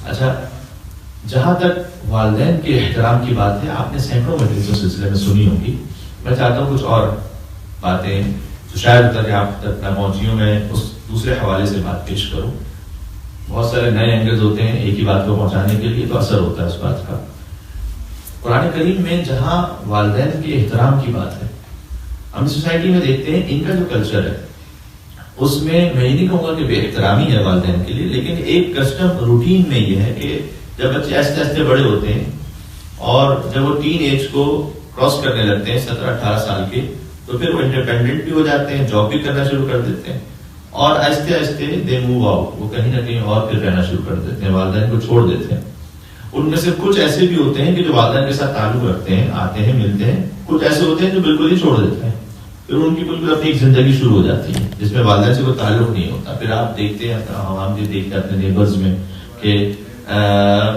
اچھا، جہاں تک والدین کے احترام کی بات ہے، آپ نے سینکڑوں مجلسوں سلسلے میں سنی ہوگی. میں چاہتا ہوں کچھ اور باتیں تو شاید تک آپ تک نہ پہنچی ہوں، میں اس دوسرے حوالے سے بات پیش کروں. بہت سارے نئے اینگلز ہوتے ہیں ایک ہی بات کو پہنچانے کے لیے، تو اثر ہوتا ہے اس بات کا. قرآن کریم میں جہاں والدین کے احترام کی بات ہے، ہم سوسائٹی میں دیکھتے ہیں ان کا جو کلچر ہے اس میں میں یہ نہیں کہوں گا کہ بے احترامی ہے والدین کے لیے، لیکن ایک کسٹم روٹین میں یہ ہے کہ جب بچے آہستہ آہستہ بڑے ہوتے ہیں اور جب وہ ٹین ایج کو کراس کرنے لگتے ہیں 17-18 سال کے، تو پھر وہ انڈیپینڈنٹ بھی ہو جاتے ہیں، جاب بھی کرنا شروع کر دیتے ہیں اور آہستہ آہستہ دے موو آؤٹ، وہ کہیں نہ کہیں اور پھر رہنا شروع کر دیتے ہیں، والدین کو چھوڑ دیتے ہیں. ان میں سے کچھ ایسے بھی ہوتے ہیں کہ جو والدین کے ساتھ تعلق رکھتے ہیں، آتے ہیں، ملتے ہیں. کچھ ایسے ہوتے ہیں جو بالکل ہی چھوڑ دیتے ہیں، پھر ان کی بالکل اپنی ایک زندگی شروع ہو جاتی ہے جس میں والدین سے کوئی تعلق نہیں ہوتا. پھر آپ دیکھتے ہیں، ہم بھی دیکھتے ہیں اپنے نیبرز میں کہ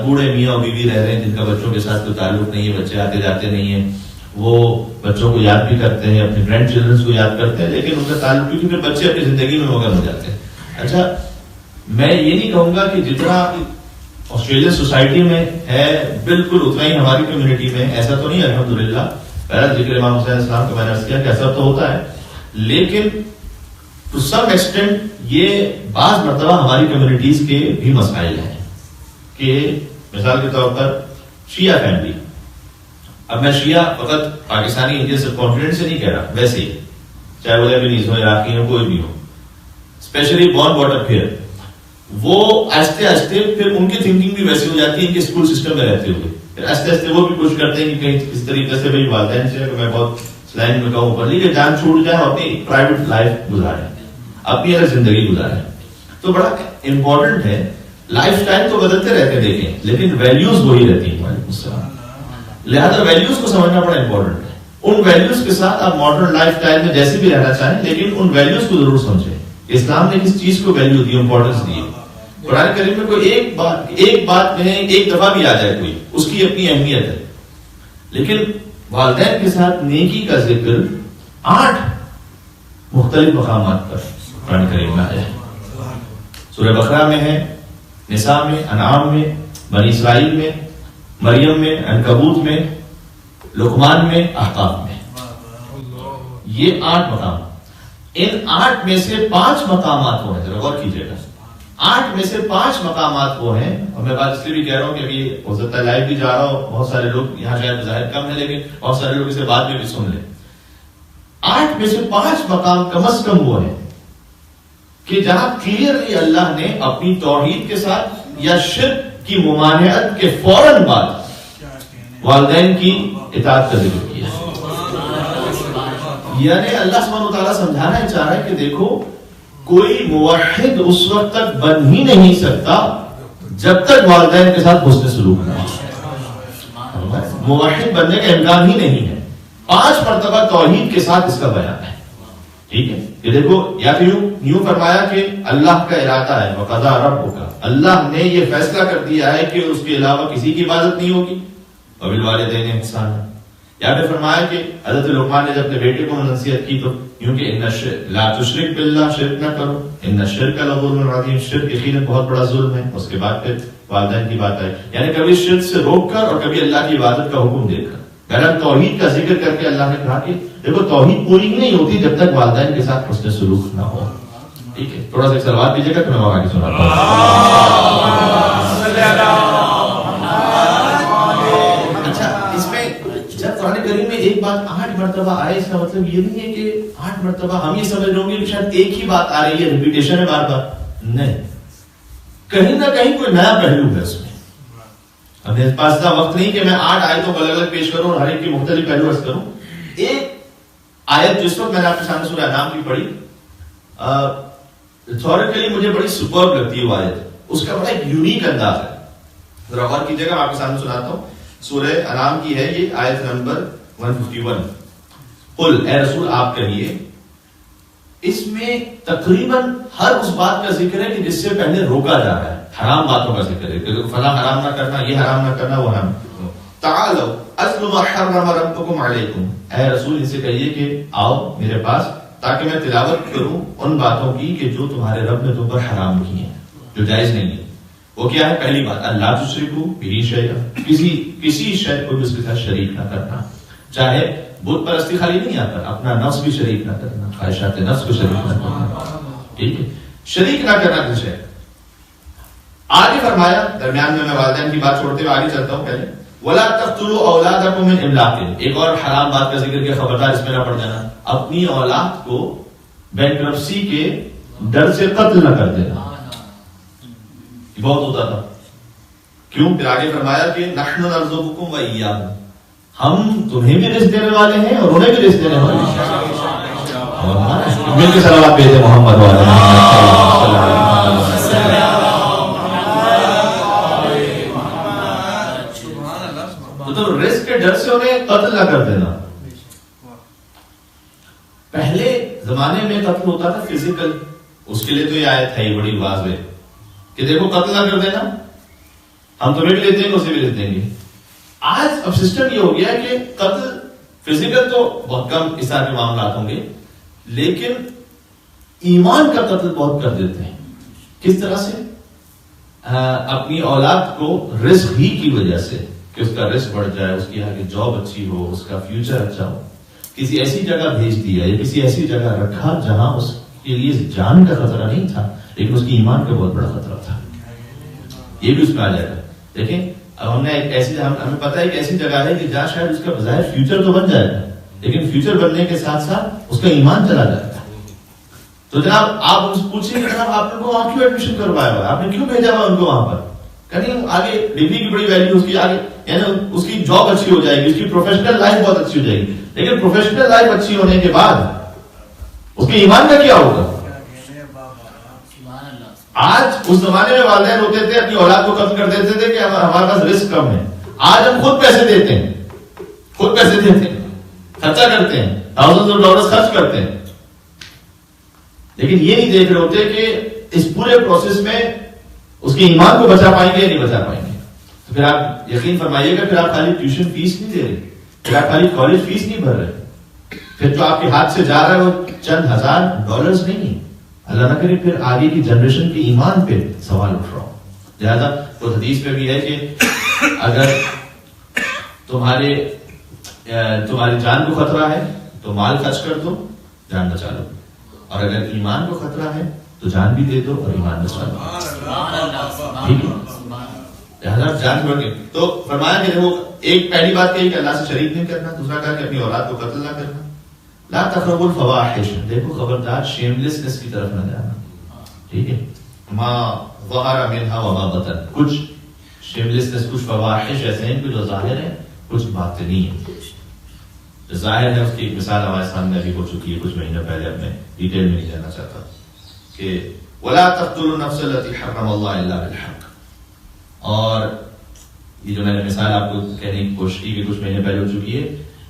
بوڑھے میاں اور بیوی رہ رہے ہیں جن کا بچوں کے ساتھ کوئی تعلق نہیں ہے، بچے آتے جاتے نہیں ہیں، وہ بچوں کو یاد بھی کرتے ہیں، اپنے گرینڈ چلڈرنس کو یاد کرتے ہیں، لیکن ان کا تعلق کیونکہ پھر بچے اپنی زندگی میں مگن ہو جاتے ہیں. اچھا، میں یہ نہیں کہوں گا کہ جتنا آسٹریلین سوسائٹی میں ہے بالکل اتنا ہی ہماری کمیونٹی میں، ایسا تو نہیں. الحمدللہ پہلا ذکر امام حسین السلام کا میں نے عرض کیا کہ ایسا تو ہوتا ہے، لیکن ٹو سم ایکسٹینٹ یہ بعض مرتبہ ہماری کمیونٹیز کے بھی مسائل ہیں. کہ مثال کے طور پر شیعہ فیملی، اب میں شیعہ فقط پاکستانی انڈین سب کانٹیننٹ سے نہیں کہہ رہا، ویسے ہی چاہے وہ لیبنیز ہو، عراقی ہو، کوئی بھی ہو، specially born brought up here, وہ آہستہ آہستہ پھر ان کی تھنکنگ بھی ویسی ہو جاتی ہے ان کے اسکول سسٹم میں رہتے ہوئے. پھر آہستہ آہستہ وہ بھی کوشش کرتے ہیں کہ کہیں اس طریقے سے بھائی والدین سے، میں بہت سلائن میں کہوں پر لیکن جان چھوٹ جائے اور اپنی پرائیویٹ لائف گزاریں، اپنی الگ زندگی گزاریں. تو بڑا امپورٹنٹ ہے. لائف سٹائل تو بدلتے رہتے دیکھیں، لیکن ویلیوز وہی رہتی ہیں. وعلیکم السلام. لہذا ویلیوز کو سمجھنا بڑا امپورٹنٹ ہے. ان ویلیوز کے ساتھ آپ ماڈرن لائف سٹائل میں جیسے بھی رہنا چاہیں، لیکن ان ویلیوز کو ضرور سمجھیں. اسلام نے کس چیز کو ویلیو دی، امپورٹنس دی. قرآن کریم میں کوئی ایک بات میں ایک دفعہ بھی آ جائے کوئی، اس کی اپنی اہمیت ہے. لیکن والدین کے ساتھ نیکی کا ذکر 8 مختلف مقامات پر قرآن کریم میں آیا ہے. سورہ بقرہ میں ہے، نساء میں، انعام میں، بنی اسرائیل میں، مریم میں، عنکبوت میں، لقمان میں، احقاف میں. یہ 8 مقام. ان 8 میں سے 5 مقامات وہ ہیں، ذرا غور کیجیے گا. 8 میں سے 5 مقامات وہ ہیں، اور میں بات اس لیے بھی کہہ رہا ہوں کہ ابھی ہو سکتا ہے لائیو بھی جا رہا ہو، بہت سارے لوگ یہاں شاید ظاہر کم ہے، لیکن بہت سارے لوگ اسے بعد میں بھی سن لیں. 8 میں سے 5 مقام کم از کم وہ ہیں کہ جہاں کلیئرلی اللہ نے اپنی توحید کے ساتھ یا شرک کی ممانعت کے فوراً بعد والدین کی اطاعت کا ذکر کیا. یعنی اللہ سبحانہ وتعالیٰ سمجھانا چاہ رہا ہے کہ دیکھو، کوئی موحد اس وقت تک بن ہی نہیں سکتا جب تک والدین کے ساتھ حسن سلوک نہ ہو. موحد بننے کا امکان ہی نہیں ہے. 5 مرتبہ توحید کے ساتھ اس کا بیان ہے. ٹھیک ہے، کہ دیکھو، یا تو یوں فرمایا کہ اللہ کا ارادہ ہے، وقضى ربک، اللہ نے یہ فیصلہ کر دیا ہے کہ اس کے علاوہ کسی کی عبادت نہیں ہوگی، وبالوالدین احسانا. یا پھر فرمایا کہ حضرت لقمان نے جب اپنے بیٹے کو نصیحت کی تو یوں کہ لا تشرک باللہ، شرک نہ کرو، ان الشرک لظلم عظیم، شرک یقیناً بہت بڑا ظلم ہے. اس کے بعد پھر والدین کی بات آئی، یعنی کبھی شرک سے روک کر اور کبھی اللہ کی عبادت کا حکم دے کر. پہلا توحید کا ذکر کر کے اللہ نے کہا کہ دیکھو، توحید پوری ہی نہیں ہوتی جب تک والدین کے ساتھ حسن سلوک نہ ہو. ٹھیک ہے، تھوڑا سا ایک سوال دیجیے گا کہ میں وہاں آگے سناتا ہوں. اچھا، اس میں جب قرآن کریم میں ایک بات 8 مرتبہ آئے، اس کا مطلب یہ نہیں ہے کہ 8 مرتبہ ہم یہ سمجھ لوں گے کہ شاید ایک ہی بات آ رہی ہے، ریپیٹیشن ہے بار بار. نہیں، کہیں نہ کہیں کوئی نیا پہلو ہے اس میں. اب میرے پاس اتنا وقت نہیں کہ میں 8 آیتوں کو الگ الگ پیش کروں اور ہر ایک کی مختلف پہلو عرض کروں. ایک آیت جس وقت میں نے آپ کے سامنے سورہ انعام کی پڑھی، تھیوریٹیکلی مجھے بڑی سپرب لگتی ہے وہ آیت. اس کا بڑا ایک یونیک انداز ہے. ذرا غور کیجیے گا، میں آپ کے سامنے سناتا ہوں. سورہ انعام کی ہے یہ آیت نمبر 151. قل، اے رسول آپ کہیے. اس میں تقریباً ہر اس بات کا ذکر ہے کہ جس سے پہلے روکا جا رہا ہے. حرام باتوں کا ذکر ہے کہ فلاں حرام نہ کرنا، یہ حرام نہ کرنا، وہ حرام. تعالوا اتل ما حرم ربکم علیکم، اے رسول ان سے کہیے کہ آؤ میرے پاس تاکہ میں تلاوت کروں ان باتوں کی کہ جو تمہارے رب نے تم پر حرام کی ہیں، جو جائز نہیں ہے. وہ کیا ہے؟ پہلی بات اللہ تشرکو بہ شیئا، کسی شے کو بھی اس کے ساتھ شریک نہ کرنا. چاہے بت پرستی خالی نہیں یہاں پر، اپنا نفس بھی شریک نہ کرنا، خواہشات نفس کو شریک نہ کرنا. ٹھیک ہے، شریک نہ کرنا کچھ ہے. آگے فرمایا، درمیان میں والدین کی بات چھوڑتے ہوئے آگے چلتا ہوں. پہلے وَلَا تَقْتُلُوا أَوْلَادَكُم مِّنْ إِمْلَاقٍ، ایک اور حرام بات کا ذکر کیا، خبردار اس میں نہ پڑ جانا، اپنی اولاد کو بینکرپسی کے ڈر سے قتل نہ کر دینا. بہت ہوتا تھا. کیوں؟ پھر آگے فرمایا کہ نحن نرزقکم وإیاکم، ہم تمہیں بھی رزق دینے والے ہیں اور انہیں بھی رزق دینے والے ہیں. مل کے صلوات بھیجے محمد والے تو رزق کے ڈر سے انہیں قتل نہ کر دینا. پہلے زمانے میں قتل ہوتا تھا فزیکل، اس کے لیے تو یہ آیت ہے بڑی واضح کہ دیکھو قتل نہ کر دینا، ہم تمہیں بھی لیتے ہیں اسے بھی لیتے ہیں. آج اب سسٹم یہ ہو گیا کہ قتل فزیکل تو بہت کم اس طرح کے معاملات ہوں گے، لیکن ایمان کا قتل بہت کر دیتے ہیں. کس طرح سے؟ اپنی اولاد کو رزق ہی کی وجہ سے کہ اس کا رزق بڑھ جائے، اس کی آگے جاب اچھی ہو، اس کا فیوچر اچھا ہو، کسی ایسی جگہ بھیج دیا یا کسی ایسی جگہ رکھا جہاں اس کے لیے جان کا خطرہ نہیں تھا لیکن اس کی ایمان کا بہت بڑا خطرہ تھا. یہ بھی اس میں آ جائے گا. دیکھیں اب ہم نے ایک ایسی، ہمیں پتہ ہے کہ ایسی جگہ ہے کہ جہاں شاید اس کا بظاہر فیوچر تو بن جائے گا لیکن فیوچر بننے کے ساتھ ساتھ اس کا ایمان چلا جائے گا. تو جناب آپ ان سے پوچھیں کہ جناب آپ نے کو وہاں کیوں ایڈمیشن کروایا ہوا، آپ نے کیوں بھیجا ہوا ان کو وہاں پر؟ کہیں آگے ڈگری کی بڑی ویلیو اس کی، آگے یعنی اس کی جاب اچھی ہو جائے گی، اس کی پروفیشنل لائف بہت اچھی ہو جائے گی. لیکن پروفیشنل لائف اچھی ہونے کے بعد اس کے ایمان کا کیا ہوگا؟ آج اس زمانے میں والدین ہوتے تھے اپنی اولاد کو قتل کر دیتے تھے کہ ہمارے پاس رزق کم ہے. آج ہم خود پیسے دیتے ہیں، خرچہ کرتے ہیں، $1000 خرچ کرتے ہیں، لیکن یہ نہیں دیکھ رہے ہوتے کہ اس پورے پروسیس میں اس کے ایمان کو بچا پائیں گے یا نہیں بچا پائیں گے. تو پھر آپ یقین فرمائیے گا، پھر آپ خالی ٹیوشن فیس نہیں دے رہے، پھر آپ خالی کالج فیس نہیں بھر رہے، پھر جو آپ کے ہاتھ سے جا رہا ہے وہ چند $1000 نہیں ہے. اللہ نہ کرے پھر آگے کی جنریشن کے ایمان پہ سوال اٹھ رہا ہوں. لہٰذا تو حدیث میں بھی ہے کہ اگر تمہاری جان کو خطرہ ہے تو مال خرچ کر دو، جان بچا لو، اور اگر ایمان کو خطرہ ہے تو جان بھی دے دو اور ایمان بچا لو. ٹھیک ہے، لہٰذا جان چھوڑ کے تو فرمایا کہ وہ ایک پہلی بات کہی کہ اللہ سے شریک نہیں کرنا، دوسرا کہا کہ اپنی اولاد کو قتل نہ کرنا. لا تقربوا الفواحش، دیکھو خبردار شیملیسنس کی طرف نہ جانا. ٹھیک ہے، ما ظہر منها وما بطن، کچھ شیملیسنس، کچھ فواحش ایسے ہیں جو ظاہر ہیں، کچھ باطنی ہیں. جو ظاہر ہے اس کی ایک مثال ہمارے سامنے ابھی ہو چکی ہے کچھ مہینے پہلے، اب میں ڈیٹیل میں نہیں جانا چاہتا کہ ولا تقتلوا النفس التي حرم الله الا بالحق. اور یہ جو میں نے مثال آپ کو کہنے کی کوشش کی کہ کچھ مہینے پہلے ہو چکی ہے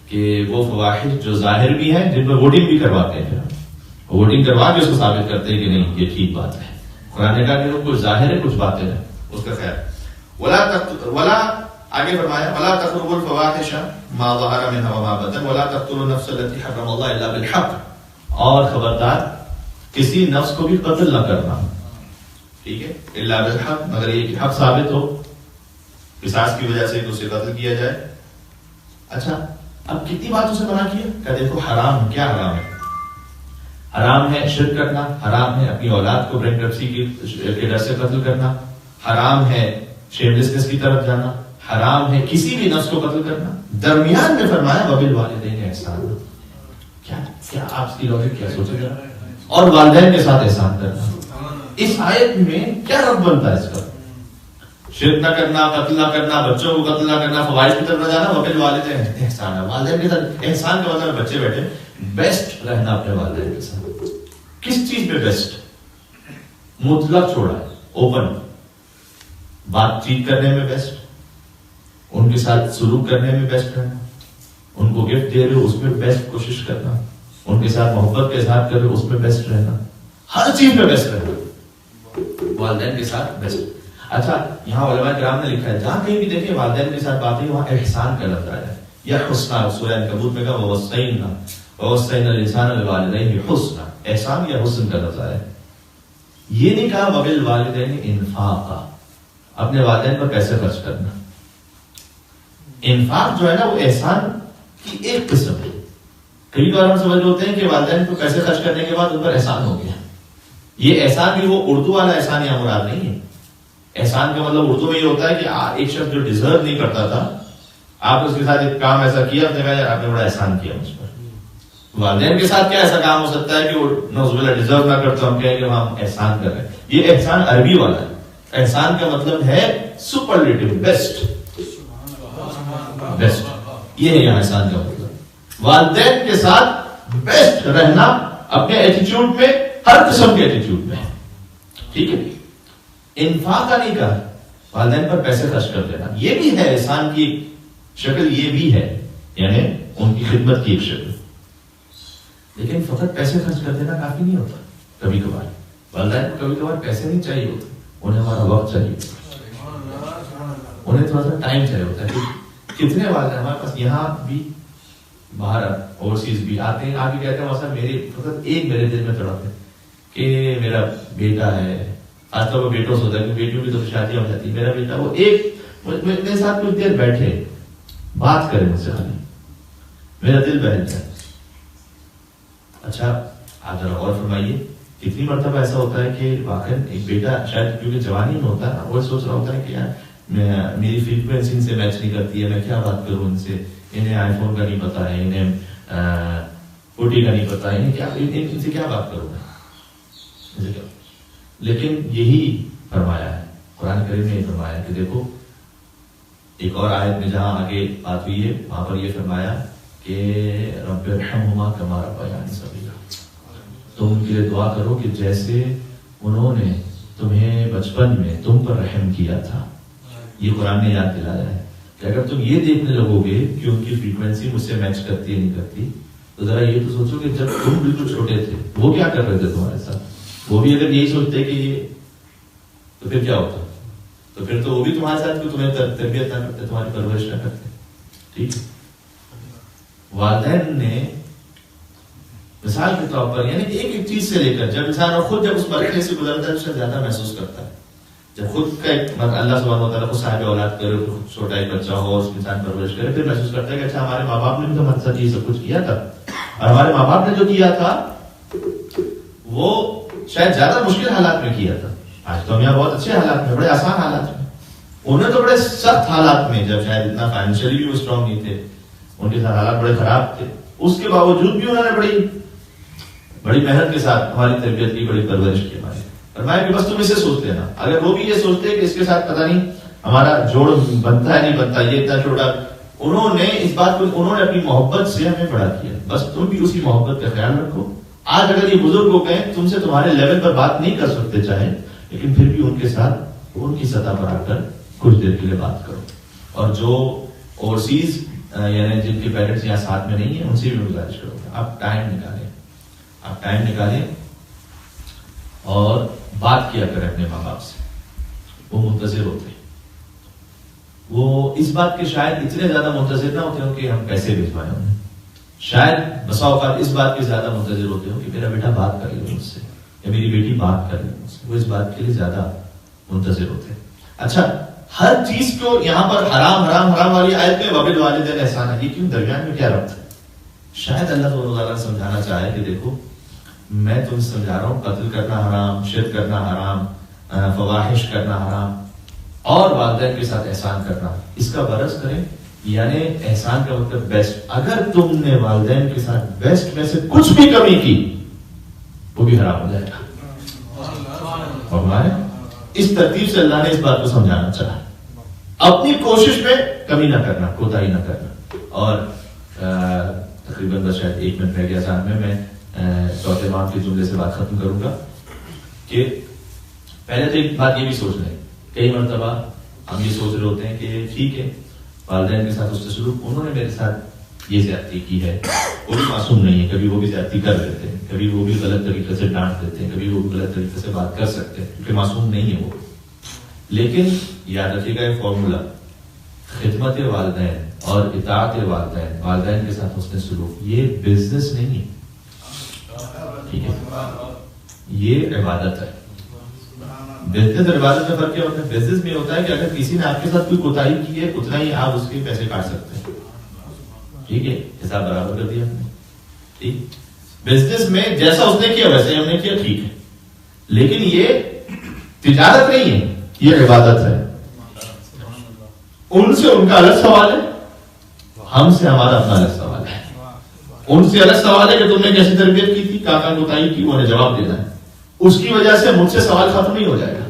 کہ وہ فواحش جو ظاہر بھی ہیں، جن پر ووٹنگ بھی کرواتے ہیں، ووٹنگ کروا کے اس کو ثابت کرتے ہیں کہ نہیں یہ ٹھیک بات ہے. قرآن نے کہا کہ وہ کچھ ظاہر ہے کچھ باطن ہے، اس کا خیر. ولا آگے فرمایا ولا تقربوا الفواحش ما ظهر منها وما بطن ولا تقتلوا النفس التي حرم الله الا بالحق، اور خبردار کسی نفس کو بھی قتل نہ کرنا. ٹھیک ہے، الا بالحق، مگر یہ کہ حق ثابت ہو، قصاص کی وجہ سے اسے قتل کیا جائے. اچھا اب کتنی باتوں سے منع کیا کہ دیکھو حرام، کیا حرام ہے؟ حرام ہے شرک کرنا، حرام ہے اپنی اولاد کو بینکرپسی کے ڈر سے قتل کرنا، حرام ہے شیملیسنس کی طرف جانا، حرام ہے کسی بھی نفس کو قتل کرنا. درمیان میں فرمایا وبالوالدین احسانا. کیا آپ کی لوجک کیا سوچے گا؟ اور والدین کے ساتھ احسان کرنا. اس آیت میں کیا رب بنتا ہے اس کا؟ شرک نہ کرنا، قتل نہ کرنا، بچوں کو قتل نہ کرنا، فوائد کی طرف نہ جانا، وبالوالدین احسانا. والدین کے ساتھ احسان کا مطلب بچے بیٹھے بیسٹ رہنا اپنے والدین کے ساتھ. کس چیز پہ بیسٹ؟ مطلق چھوڑا ہے، اوپن بات چیت کرنے میں بیسٹ، ان کے ساتھ سلوک کرنے میں بیسٹ رہنا، ان کو گفٹ دے رہے ہو اس میں بیسٹ کوشش کرنا، ان کے ساتھ محبت کے اظہار کر رہے ہو اس میں بیسٹ رہنا، ہر چیز میں بیسٹ رہنا، والدین کے ساتھ بیسٹ. اچھا یہاں علماء کرام نے لکھا ہے جہاں کہیں بھی دیکھیں والدین کے ساتھ بات ہے وہاں احسان کا لفظ آیا ہے. یا حسنا، سورہ عنکبوت میں کہا ووصینا الانسان بوالدیہ حسنا، احسان یا حسن کا لفظ آیا ہے. یہ نہیں کہا وبالوالدین انفاقا، اپنے والدین پر پیسے خرچ کرنا. انفاق جو ہے نا وہ احسان کی ایک قسم ہے. کئی بار ہم سمجھ ہوتے ہیں کہ والدین کو پیسے خرچ کرنے کے بعد ان پر احسان ہو گیا. یہ احسان بھی وہ اردو والا احسان یا مراد نہیں ہے. احسان کا مطلب اردو میں یہ ہوتا ہے کہ ایک شخص جو ڈیزرو نہیں کرتا تھا آپ اس کے ساتھ ایک کام ایسا کیا آپ نے کہا یار آپ نے بڑا احسان کیا مجھ پر. والدین کے ساتھ کیا ایسا کام ہو سکتا ہے کہ وہ نعوذ باللہ ڈیزرو نہ کرتے ہم کہیں کہ ہم احسان کر رہے ہیں. یہ احسان عربی والا ہے. احسان کا مطلب ہے سپرلیٹو, بیسٹ. یہ ہے یہاں احسان کا مطلب. والدین کے ساتھ بیسٹ رہنا اپنے ایٹیچیوڈ میں, ہر قسم کے ایٹیچیوڈ میں. ٹھیک ہے. انفاق کا نہیں کہا, والدین پر پیسے خرچ کر دینا یہ بھی ہے احسان کی شکل, یہ بھی ہے یعنی ان کی خدمت کی ایک شکل. لیکن فقط پیسے خرچ کر دینا کافی نہیں ہوتا. کبھی کبھار والدین کو کبھی کبھار پیسے نہیں چاہیے ہوتے, انہیں ہمارا وقت چاہیے ہوتا, انہیں تھوڑا سا ٹائم چاہیے ہوتا ہے. کتنے والدین ہمارے پاس یہاں بھی باہر اوورسیز بھی آتے ہیں, آپ بھی کہتے ہیں مثلا میرے فقط ایک میرے دل میں تڑپ ہے کہ میرا بیٹا ہے, آج کل وہ بیٹوں سے ہوتا ہے کہ بیٹیوں کی تو شادی ہو جاتی ہے, میرا بیٹا وہ ایک میرے ساتھ کچھ دیر بیٹھے بات کرے مجھ سے, خالی میرا دل بہل جائے. اچھا آپ ذرا غور فرمائیے کتنی مرتبہ ایسا ہوتا ہے کہ واقعی ایک بیٹا شاید کیونکہ جوانی میں ہوتا ہے وہ سوچ رہا ہوتا ہے کہ یار میری فریکوینسی ان سے میچ نہیں کرتی ہے, میں کیا بات کروں ان سے, انہیں آئی فون کا نہیں پتا ہے, انہیں فوٹی کا نہیں پتا ہے, ان سے کیا بات کروں میں. لیکن یہی فرمایا ہے قرآن کریم نے, یہ فرمایا کہ دیکھو ایک اور آیت میں جہاں آگے بات ہوئی ہے وہاں پر یہ فرمایا کہ رب ارحمہما کما ربیانی صغیرا, تم ان کے لیے دعا کرو کہ جیسے انہوں نے تمہیں بچپن میں تم پر رحم کیا تھا. یہ قرآن نے یاد دلایا ہے کہ اگر تم یہ دیکھنے لگو گے کہ ان کی فریکوینسی مجھ سے میچ کرتی ہے نہیں کرتی, تو ذرا یہ تو سوچو کہ جب تم بالکل چھوٹے تھے وہ کیا کر رہے تھے تمہارے ساتھ. وہ بھی اگر یہی سوچتے کہ یہ, تو پھر کیا ہوتا, تو پھر تو وہ بھی تمہارے ساتھ تمہیں تربیت نہ کرتے, تمہاری پرورش نہ کرتے. ٹھیک ہے. والدین نے مثال کے طور پر یعنی کہ ایک ایک چیز سے لے کر جب انسان خود جب اس مرحلے سے گزرتا ہے اس سے زیادہ محسوس کرتا ہے. جب خود کا ایک اللہ سبحانہ وتعالیٰ خود صاحب اولاد کرے, خود چھوٹا ایک بچہ ہو اور اس انسان پرورش کرے, پھر محسوس کرتا ہے کہ اچھا ہمارے ماں باپ نے بھی تو ہمارے ساتھ یہ سب کچھ کیا تھا, اور ہمارے ماں باپ نے جو کیا تھا وہ شاید زیادہ مشکل حالات میں کیا تھا. آج تو ہم یہاں بہت اچھے حالات میں, بڑے آسان حالات میں, انہیں تو بڑے سخت حالات میں جب شاید اتنا فائنینشلی بھی وہ اسٹرانگ نہیں تھے, ان کے ساتھ حالات بڑے خراب تھے, اس کے باوجود بھی انہوں نے بڑی محنت کے ساتھ ہماری تربیت کی, بڑی پرورش کی ہماری. فرمایا کہ بس تم اسے سوچ لینا. اگر وہ بھی یہ سوچتے کہ اس کے ساتھ پتہ نہیں ہمارا جوڑ بنتا ہے نہیں بنتا, یہ اتنا چھوٹا, انہوں نے اس بات کو انہوں نے اپنی محبت سے ہمیں بڑا کیا, بس تم بھی اسی محبت کا خیال رکھو. آج اگر یہ بزرگ ہو گئے تم سے تمہارے لیول پر بات نہیں کر سکتے چاہے, لیکن پھر بھی ان کے ساتھ ان کی سطح پر آ کر کچھ دیر کے لیے بات کرو. اور جو اوورسیز یعنی جن کے پیرنٹس یہاں ساتھ میں نہیں ہیں ان سے بھی گزارش کرو آپ ٹائم نکالیں اور بات کیا کریں اپنے ماں باپ سے. وہ منتظر ہوتے ہیں, وہ اس بات کے شاید اتنے زیادہ منتظر نہ ہوتے ہوں کہ ہم پیسے بھیجوائیں انہیں, شاید بسا اوقات اس بات کے زیادہ منتظر ہوتے ہوں کہ میرا بیٹا بات کر لے مجھ سے یا میری بیٹی بات کر لے مجھ سے. وہ اس بات کے لیے زیادہ منتظر ہوتے ہیں. اچھا ہر چیز کو یہاں پر حرام حرام حرام والی آیت میں وبل والدین احسان ہے, یہ کیوں درمیان میں کیا ربط ہے؟ شاید اللہ تعالیٰ سمجھانا چاہے کہ دیکھو میں تم سے سمجھا رہا ہوں قتل کرنا حرام, شرک کرنا حرام, فواحش کرنا حرام, اور والدین کے ساتھ احسان کرنا, اس کا برعکس کریں. یعنی احسان کا مطلب بیسٹ. اگر تم نے والدین کے ساتھ بیسٹ میں سے کچھ بھی کمی کی وہ بھی حرام ہو جائے گا. اور ہمارے اس ترتیب سے اللہ نے اس بات کو سمجھانا چاہا, اپنی کوشش میں کمی نہ کرنا, کوتاہی نہ کرنا. اور تقریباً بس شاید 1 منٹ رہ گیا سامنے میں چوتھے امام کے جملے سے بات ختم کروں گا کہ پہلے تو ایک بات یہ بھی سوچ لیں, کئی مرتبہ ہم یہ سوچ رہے ہوتے ہیں کہ ٹھیک ہے والدین کے ساتھ اس سے سلوک, انہوں نے میرے ساتھ یہ زیادتی کی ہے, وہ بھی معصوم نہیں ہے, کبھی وہ بھی زیادتی کر لیتے ہیں, کبھی وہ بھی غلط طریقے سے ڈانٹ دیتے ہیں, کبھی وہ بھی غلط طریقے سے بات کر سکتے ہیں, کیونکہ معصوم نہیں ہے وہ. لیکن یاد رکھیے گا یہ فارمولا, خدمت والدین اور اطاعت والدین, والدین کے ساتھ حسن سلوک, یہ بزنس نہیں ہے, ٹھیک ہے, یہ عبادت ہے. بزنس اور عبادت میں فرق کیا ہوتا ہے؟ بزنس میں ہوتا ہے کہ اگر کسی نے آپ کے ساتھ کوئی کوتاہی کی ہے اتنا ہی آپ اس کے پیسے کاٹ سکتے ہیں، ٹھیک ہے، حساب برابر کر دیا ہم نے، ٹھیک۔ بزنس میں جیسا اس نے کیا ویسے ہم نے کیا، ٹھیک ہے، لیکن یہ تجارت نہیں ہے، یہ عبادت ہے۔ ان سے ان کا الگ سوال ہے، ہم سے ہمارا اپنا الگ سوال ہے۔ ان سے الگ سوال ہے کہ تم نے کیسی تربیت کی تھی، کہاں کوتاہی کی، انہیں جواب دینا ہے۔ اس کی وجہ سے مجھ سے سوال ختم نہیں ہو جائے گا،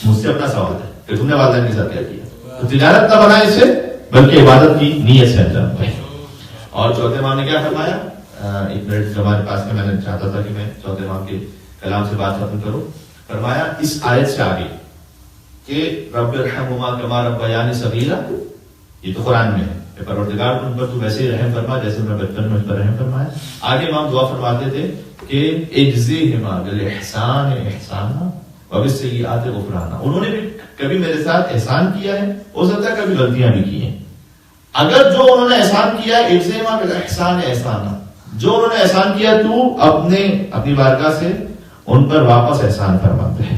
مجھ سے اپنا سوال ہے کہ تم نے والدین کے ساتھ کیا کیا۔ تو تجارت نہ بنائے اسے، بلکہ عبادت کی نیت سے انجام دیں۔ اور چوتھے امام نے کیا فرمایا؟ ایک منٹ ہمارے پاس میں نے چاہتا تھا کہ میں چوتھے امام کے کلام سے بات ختم کروں۔ فرمایا اس آیت سے آگے کہ رب ارحمہما کما ربیانی صغیرا، یہ تو قرآن میں ہے کہ پروردگار ان پر تو ویسے ہی رحم فرما جیسے انہوں نے بچپن میں اس پر رحم فرمایا۔ آگے امام دعا فرماتے تھے کہ اجزیہما بالاحسان احسانا وبالسیئات غفرانا۔ انہوں نے بھی کبھی میرے ساتھ احسان کیا ہے، ہو سکتا ہے کبھی غلطیاں بھی کی ہیں، اگر جو انہوں نے احسان کیا اجزیہما بالاحسان احسانا، جو انہوں نے احسان کیا تو اپنی بارگاہ سے ان پر واپس احسان فرماتے ہیں۔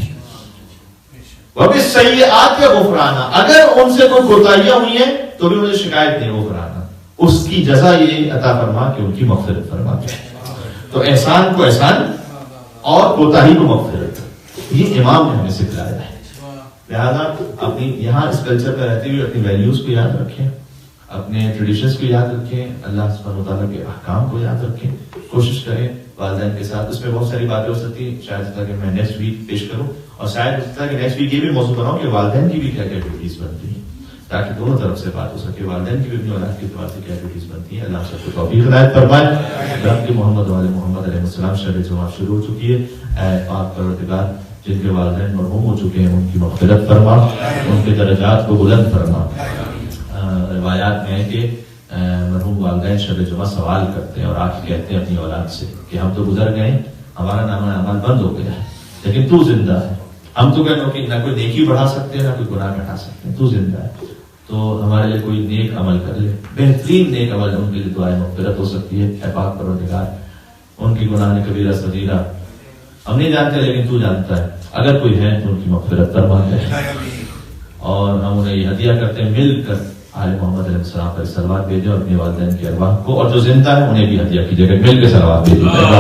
وبالسیئات غفرانا، اگر ان سے کوئی کوتاہیاں ہوئی ہیں تو بھی مجھے شکایت نہیں، غفرانا اس کی جزا یہ عطا فرما کہ ان کی مغفرت فرماتے ہیں۔ تو احسان کو احسان اور کوتاہی کو مغفرت، یہ امام نے ہمیں سکھلایا ہے۔ لہذا اپنی یہاں اس کلچر میں رہتے ہوئے اپنی ویلیوز کو یاد رکھیں، اپنے ٹریڈیشنز کو یاد رکھیں، اللہ سبحانہ وتعالیٰ کے احکام کو یاد رکھیں، کوشش کریں والدین کے ساتھ۔ اس میں بہت ساری باتیں ہو سکتی ہیں، شاید کہ میں نیکسٹ ویک پیش کروں، اور شاید اس طرح کہ نیکسٹ ویک یہ بھی موضوع بناؤں کہ والدین کی بھی کیا کیا ڈیوٹیز بنتی ہیں، تاکہ دونوں طرف سے بات ہو سکے، والدین کی بھی اپنی اولاد کے اعتبار سے کیا ڈیوٹیز بنتی ہیں۔ اللہ سب کو توفیق عنایت فرمائے۔ رب کے محمد والے محمد علیہ السلام شب جمعہ شروع ہو چکی ہے، اے پاک پروردگار جن کے والدین مرحوم ہو چکے ہیں ان کی مغفرت فرما، ان کے درجات کو بلند فرما۔ روایات میں ہے کہ مرحوم والدین شب جمعہ سوال کرتے ہیں اور آ کے کہتے ہیں اپنی اولاد سے کہ ہم تو گزر گئے، ہمارا نامہ اعمال بند ہو گیا ہے، لیکن تو زندہ ہے، ہم تو کہتے ہیں کہ نہ کوئی نیکی بڑھا سکتے ہیں نہ کوئی گناہ گھٹا سکتے ہیں، تو زندہ ہے، تو ہمارے لیے کوئی نیک عمل کر لے، بہترین نیک عمل ان کے لیے دعائے مغفرت ہو سکتی ہے۔ اے پاک پروردگار ان کی گناہ کبیرہ صغیرہ ہم نہیں جانتے لیکن تو جانتا ہے، اگر کوئی ہے تو ان کی مغفرت فرما دے، اور ہم انہیں یہ ہدیہ کرتے ہیں مل کر آل محمد علیہ السلام پر صلوات بھیجیں اور اپنے والدین کی ارواح کو، اور جو زندہ ہے انہیں بھی ہدیہ کیجیے گا، مل کے صلوات بھیجیے گا۔